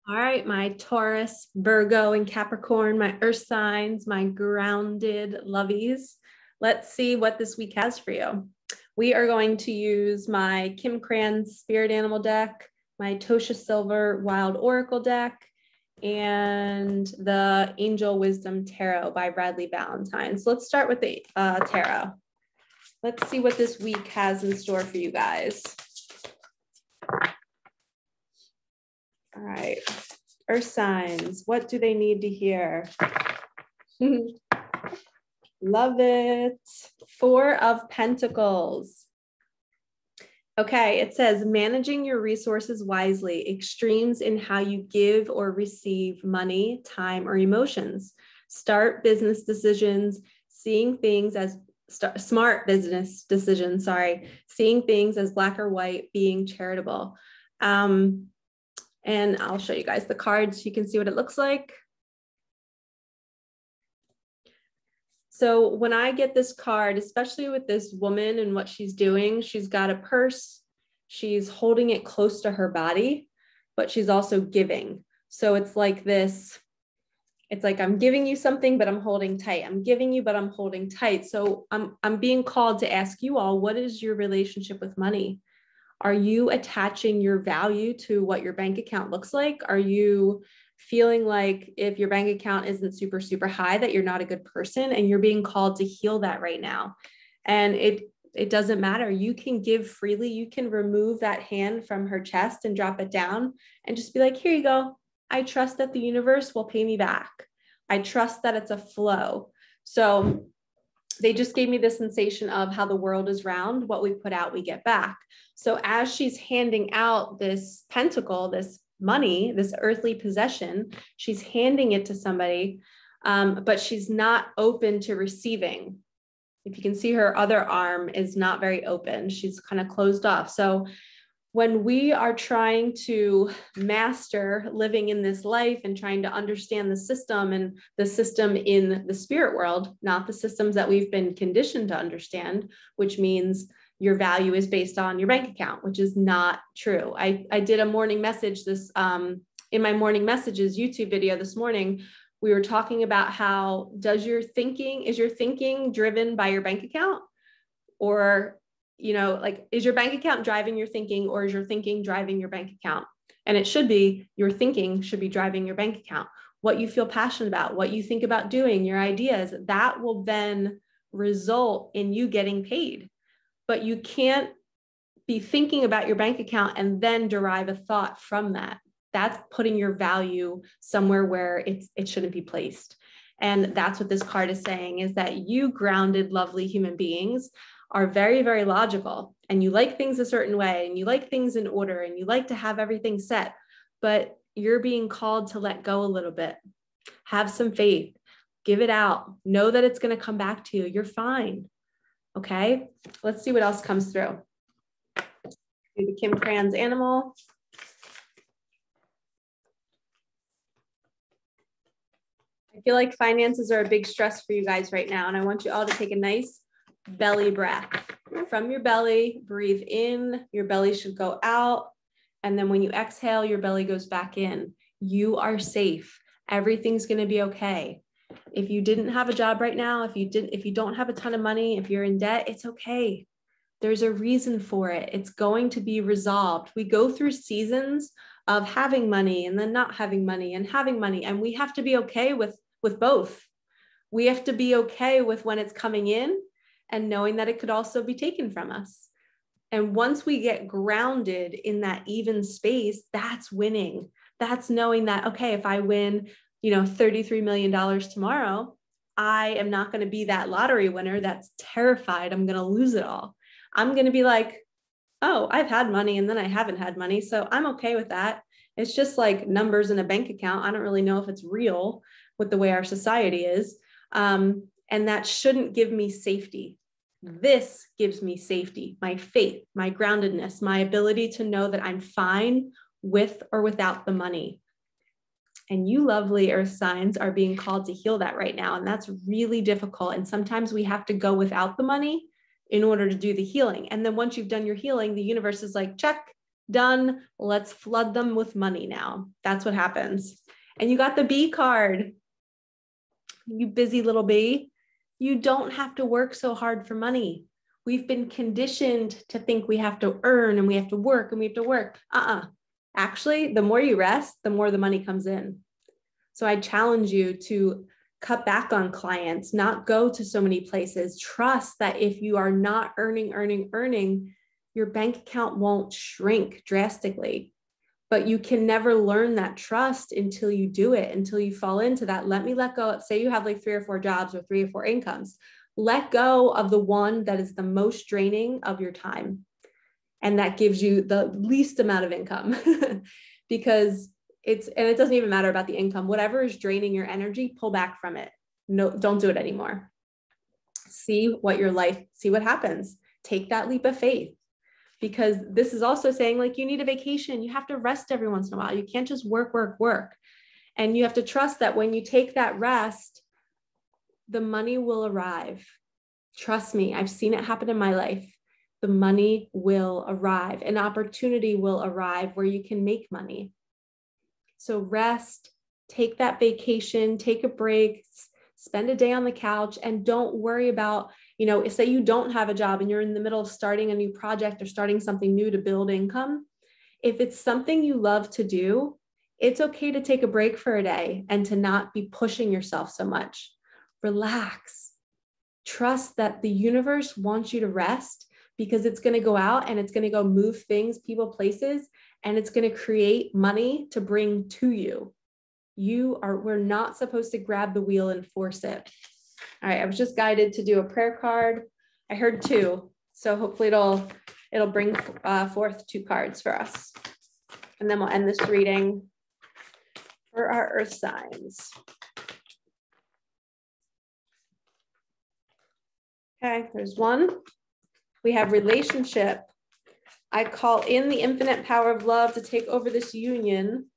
All right, my Taurus, Virgo, and Capricorn, my earth signs, my grounded lovies. Let's see what this week has for you. We are going to use my Kim Cran's Spirit Animal deck, my Tosha Silver Wild Oracle deck, and the Angel Wisdom Tarot by Bradley Valentine. So let's start with the tarot. Let's see what this week has in store for you guys. All right, earth signs, what do they need to hear? Love it. Four of Pentacles. Okay, it says managing your resources wisely, extremes in how you give or receive money, time, or emotions. Start business decisions, seeing things as smart business decisions, seeing things as black or white, being charitable. And I'll show you guys the cards. You can see what it looks like. So when I get this card, especially with this woman and what she's doing, she's got a purse, she's holding it close to her body, but she's also giving. So it's like this, it's like I'm giving you something, but I'm holding tight. I'm giving you, but I'm holding tight. So I'm being called to ask you all, what is your relationship with money? Are you attaching your value to what your bank account looks like? Are you feeling like if your bank account isn't super, super high, that you're not a good person, and you're being called to heal that right now? And it doesn't matter. You can give freely. You can remove that hand from her chest and drop it down and just be like, here you go. I trust that the universe will pay me back. I trust that it's a flow. So they just gave me the sensation of how the world is round. What we put out, we get back. So as she's handing out this pentacle, this money, this earthly possession, she's handing it to somebody, but she's not open to receiving. If you can see, her other arm is not very open. She's kind of closed off. So when we are trying to master living in this life and trying to understand the system, and the system in the spirit world, not the systems that we've been conditioned to understand, which means your value is based on your bank account, which is not true. I did a morning message in my morning messages YouTube video this morning. We were talking about how is your thinking driven by your bank account? Or is your bank account driving your thinking, or is your thinking driving your bank account? And it should be, your thinking should be driving your bank account. What you feel passionate about, what you think about doing, your ideas, that will then result in you getting paid. But you can't be thinking about your bank account and then derive a thought from that. That's putting your value somewhere where it shouldn't be placed. And that's what this card is saying, is that you grounded, lovely human beings are very, very logical, and you like things a certain way, and you like things in order, and you like to have everything set, but you're being called to let go a little bit. Have some faith, give it out, know that it's going to come back to you. You're fine. Okay. Let's see what else comes through. Do the Kim Cran's animal. I feel like finances are a big stress for you guys right now, and I want you all to take a nice belly breath. From your belly, breathe in, your belly should go out. And then when you exhale, your belly goes back in. You are safe. Everything's going to be okay. If you didn't have a job right now, if you don't have a ton of money, if you're in debt, it's okay. There's a reason for it. It's going to be resolved. We go through seasons of having money and then not having money and having money. And we have to be okay with both. We have to be okay with when it's coming in and knowing that it could also be taken from us. And once we get grounded in that even space, that's winning. That's knowing that, okay, if I win, $33 million tomorrow, I am not going to be that lottery winner that's terrified I'm going to lose it all. I'm going to be like, oh, I've had money and then I haven't had money. So I'm okay with that. It's just like numbers in a bank account. I don't really know if it's real with the way our society is. And that shouldn't give me safety. This gives me safety, my faith, my groundedness, my ability to know that I'm fine with or without the money. And you lovely earth signs are being called to heal that right now. And that's really difficult. And sometimes we have to go without the money in order to do the healing. And then once you've done your healing, the universe is like, check, Done. Let's flood them with money now. That's what happens. And you got the B card. You busy little bee. You don't have to work so hard for money. We've been conditioned to think we have to earn and we have to work and we have to work. Actually, the more you rest, the more the money comes in. So I challenge you to cut back on clients, not go to so many places. Trust that if you are not earning, your bank account won't shrink drastically. But you can never learn that trust until you do it, until you fall into that. Let go. Say you have like 3 or 4 jobs or 3 or 4 incomes. Let go of the one that is the most draining of your time. And that gives you the least amount of income because it doesn't even matter about the income. Whatever is draining your energy, pull back from it. No, don't do it anymore. See what happens. Take that leap of faith. Because this is also saying like you need a vacation. You have to rest every once in a while. You can't just work. And you have to trust that when you take that rest, the money will arrive. Trust me, I've seen it happen in my life. The money will arrive. An opportunity will arrive where you can make money. So rest, take that vacation, take a break, spend a day on the couch, and don't worry about, say you don't have a job and you're in the middle of starting a new project or starting something new to build income. If it's something you love to do, it's okay to take a break for a day and to not be pushing yourself so much. Relax. Trust that the universe wants you to rest because it's going to go out and it's going to go move things, people, places, and it's going to create money to bring to you. We're not supposed to grab the wheel and force it. All right, I was just guided to do a prayer card. I heard 2, so hopefully it'll bring forth 2 cards for us. And then we'll end this reading for our earth signs. Okay, there's 1. We have relationship. I call in the infinite power of love to take over this union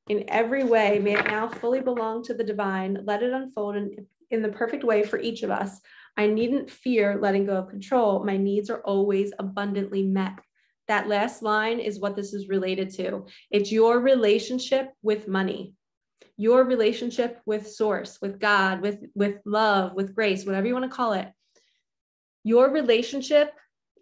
in every way. May it now fully belong to the divine. Let it unfold in the perfect way for each of us. I needn't fear letting go of control. My needs are always abundantly met. That last line is what this is related to. It's your relationship with money, your relationship with source, with God, with love, with grace, whatever you want to call it. Your relationship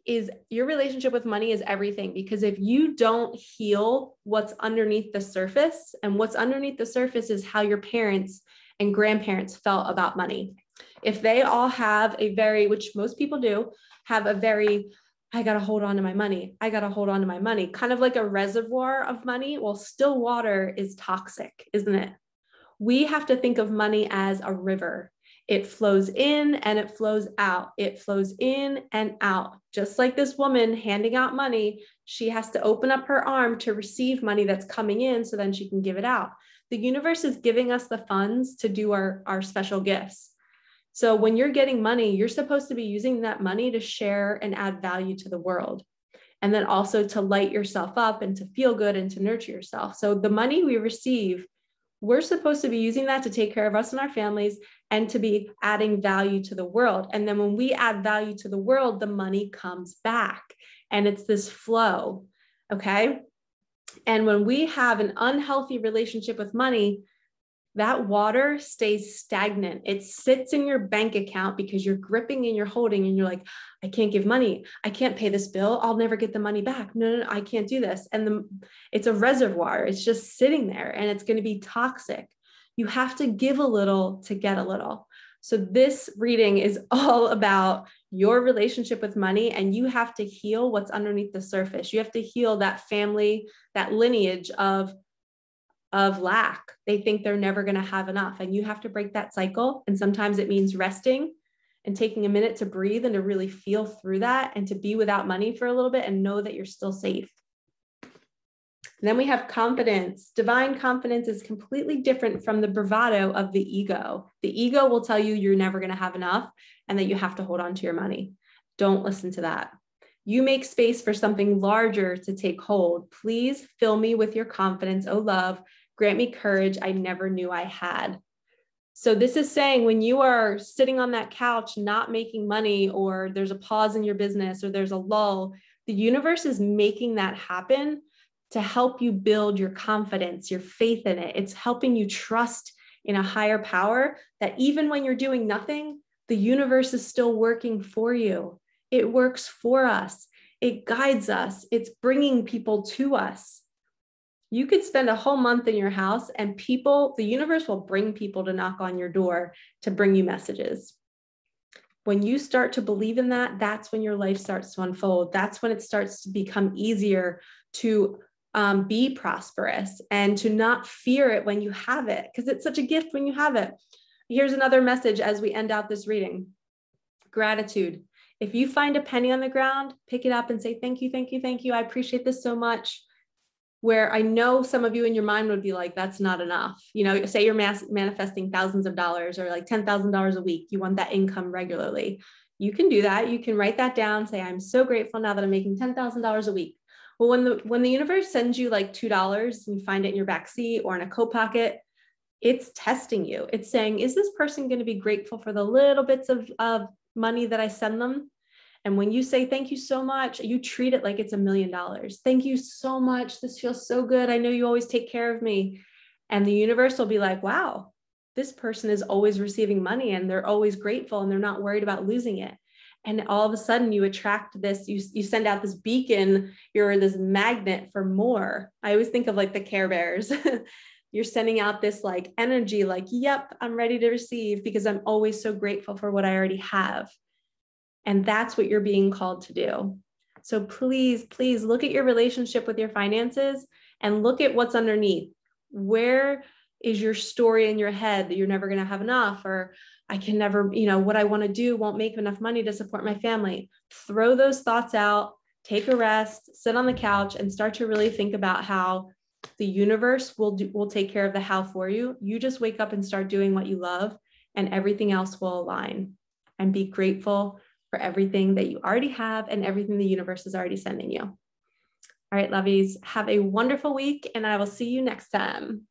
with money is everything, because if you don't heal what's underneath the surface, and what's underneath the surface is how your parents and grandparents felt about money. If they all have which most people do, have a very, I got to hold on to my money. I got to hold on to my money, kind of like a reservoir of money. Well, still water is toxic, isn't it? We have to think of money as a river. It flows in and it flows out. It flows in and out. Just like this woman handing out money, she has to open up her arm to receive money that's coming in so then she can give it out. The universe is giving us the funds to do our special gifts. So when you're getting money, you're supposed to be using that money to share and add value to the world. And then also to light yourself up and to feel good and to nurture yourself. So the money we receive, we're supposed to be using that to take care of us and our families and to be adding value to the world. And then when we add value to the world, the money comes back and it's this flow. Okay. And when we have an unhealthy relationship with money, that water stays stagnant. It sits in your bank account because you're gripping and you're holding and you're like, I can't give money. I can't pay this bill. I'll never get the money back. No, I can't do this. And it's a reservoir. It's just sitting there and it's going to be toxic. You have to give a little to get a little. So this reading is all about your relationship with money, and you have to heal what's underneath the surface. You have to heal that family, that lineage of lack. They think they're never going to have enough, and you have to break that cycle. And sometimes it means resting and taking a minute to breathe and to really feel through that and to be without money for a little bit and know that you're still safe. And then we have confidence. Divine confidence is completely different from the bravado of the ego. The ego will tell you you're never going to have enough and that you have to hold on to your money. Don't listen to that. You make space for something larger to take hold. Please fill me with your confidence, oh love. Grant me courage I never knew I had. So this is saying when you are sitting on that couch, not making money, or there's a pause in your business, or there's a lull, the universe is making that happen to help you build your confidence, your faith in it. It's helping you trust in a higher power that even when you're doing nothing, the universe is still working for you. It works for us. It guides us. It's bringing people to us. You could spend a whole month in your house and the universe will bring people to knock on your door to bring you messages. When you start to believe in that, that's when your life starts to unfold. That's when it starts to become easier to be prosperous and to not fear it when you have it, because it's such a gift when you have it. Here's another message as we end out this reading. Gratitude. If you find a penny on the ground, pick it up and say, thank you, thank you, thank you. I appreciate this so much. Where I know some of you in your mind would be like, that's not enough. You know, say you're manifesting thousands of dollars or like $10,000 a week. You want that income regularly. You can do that. You can write that down, say, I'm so grateful now that I'm making $10,000 a week. Well, when the universe sends you like $2 and you find it in your backseat or in a coat pocket, it's testing you. It's saying, is this person going to be grateful for the little bits of money that I send them? And when you say, thank you so much, you treat it like it's $1 million. Thank you so much. This feels so good. I know you always take care of me. And the universe will be like, wow, this person is always receiving money and they're always grateful and they're not worried about losing it. And all of a sudden you attract this, you send out this beacon, you're this magnet for more. I always think of like the Care Bears. You're sending out this like energy, like, yep, I'm ready to receive because I'm always so grateful for what I already have. And that's what you're being called to do. So please, please look at your relationship with your finances and look at what's underneath. Where is your story in your head that you're never going to have enough, or I can never, what I want to do won't make enough money to support my family? Throw those thoughts out, take a rest, sit on the couch and start to really think about how the universe will take care of the how for you. You just wake up and start doing what you love and everything else will align. And be grateful for everything that you already have and everything the universe is already sending you. All right, lovies, have a wonderful week and I will see you next time.